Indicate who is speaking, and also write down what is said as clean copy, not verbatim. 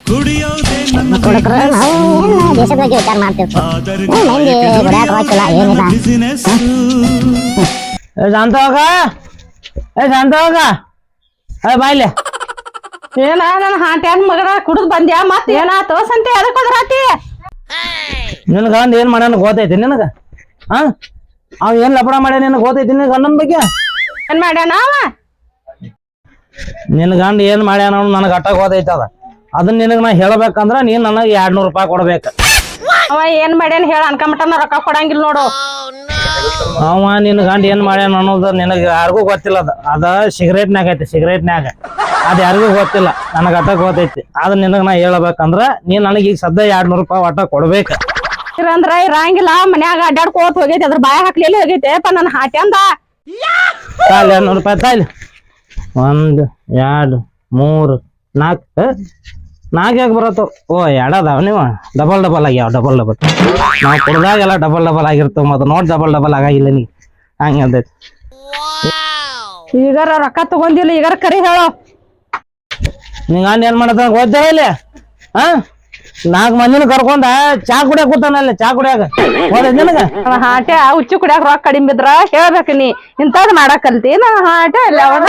Speaker 1: ಹುಡುಗರು ನಾವು ದೇಶದ ಬಗ್ಗೆ ವಿಚಾರ ಮಾಡ್ತಿರ್ತೀವಿ. ಮಂದಿ ಹೊಡ್ಯಾಕ ಹೋಗ್ತಿಲ್ಲ ಏನಿಲ್ಲ.
Speaker 2: ಶಾಂತವಾಗ ಬಾಯ್ಲೆ
Speaker 3: ಏನ ನನ್ನ ಹಾಂಟ್ಯಾನ್ ಮಗನ ಕುಡಿದ್ ಬಂದ್ಯಾ ಮತ್ ಏನಾತು ಸಂತೆ ಅದಕ್ಕೆ ಹೋದ್ರಾತಿ
Speaker 2: ನಿನ್ ಗಂಡ ಏನ್ ಮಾಡ್ಯಾನ ಗೊತ್ತೈತಿ ನಿನಗ? ಅವ್ ಏನ್ ಲಪಡ ಮಾಡ್ಯಾನ ನಿನಗ ಗೊತ್ತೈತಿ ನಿನ್ ಗಂಡನ ಬಗ್ಗೆ?
Speaker 3: ಏನ್ ಮಾಡ್ಯಾನ ಅವ?
Speaker 2: ನಿನ್ ಗಂಡ ಏನ್ ಮಾಡ್ಯಾನ ನನಗ ಅಟ್ಟ ಗೊತ್ತೈತಿ. ಅದನ್ನ ನಿನಗ ನಾ ಹೇಳ್ಬೇಕಂದ್ರ ನೀನ್ ನನಗ 200 ರೂಪಾಯಿ ಕೊಡ್ಬೇಕ.
Speaker 3: ಅವ ಏನ್ ಮಾಡ್ಯಾನ ಹೇಳ ಅನ್ಕಮಟನ ರೊಕ್ಕ ಕೊಡಂಗಿಲ್ಲ ನೋಡು.
Speaker 2: ಅವ ನಿನ್ ಗಂಡ ಏನ್ ಮಾಡ್ಯಾನ ಅನ್ನೋದು ನಿನಗ ಯಾರಿಗೂ ಗೊತ್ತಿಲ್ಲ. ಅದ ಸಿಗರೇಟ್ನಾಗ ಐತಿ, ಸಿಗರೇಟ್ನಾಗ. ಅದ್ ಯಾರಿಗೂ ಗೊತ್ತಿಲ್ಲ, ನನಗ ಅಟ್ಟ ಗೊತ್ತೈತಿ. ಅದ್ ನಿನಗ ನಾ ಹೇಳ್ಬೇಕಂದ್ರ ನೀನ್ ನನಗ ಈಗ ಸದ್ಯ 200 ರೂಪಾಯಿ ಒಟ್ಟ ಕೊಡ್ಬೇಕ.
Speaker 3: ಅಂದ್ರ ಇರಂಗಿಲ್ಲ ಮನ್ಯಾಗ ಅಡ್ಡಾಡ್ಕೋತ ಹೋಗೈತಿ, ಅದ್ರ ಬಾಯ ಹಾಕ್ಲಿ ಹೋಗೈತೆ ನನ್ ಹಾಟ್ಯಾಂದ.
Speaker 2: 200 ರೂಪಾಯಿ ತಾಯ್ಲಿ. 1 2 3 4 4 ಯಾಕೆ ಬರತ್ತವ? ಓ ಎರಡದಾವ ನೀವು ಡಬಲ್ ಆಗ್ಯಾವ. ಡಬಲ್ ನಾವು ಕುಡ್ದಾಗೆಲ್ಲ ಡಬಲ್ ಆಗಿರ್ತಾವ. ಮತ್ತೆ ನೋಡಿ ಡಬಲ್ ಆಗಿಲ್ಲ ನೀ ಹಂಗ ಅಂತೈತಿ.
Speaker 3: ಈಗಾರ ರೊಕ್ಕ ತಗೊಂಡಿಲ್ಲ, ಈಗಾರ ಕರಿ ಹೇಳೋ.
Speaker 2: ನಿಂಗ ಏನ್ ಮಾಡತ್ತ ಗೊತ್ತೇ ಇಲ್ಲಿ? 4 ಮಂದಿನ ಕರ್ಕೊಂಡ ಚಾ ಕುಡಿಯಾಕ ಕೂತಾನಲ್ಲಿ. ಚಾ ಕುಡಿಯಾಕ ಹೋದ ನಿನಗ
Speaker 3: ಹಾಟೆ ಹುಚ್ಚು ಕುಡಿಯಾಕ ರೊಕ್ಕ ಕಡಿಮೆ ಬಿದ್ರ ಹೇಳ್ಬೇಕು ನೀ ಇಂಥದ್ ಮಾಡಾಕಲ್ತಿ. ನನ್ನ ಹಾಟೆ ಅಲ್ಲ ಅವನ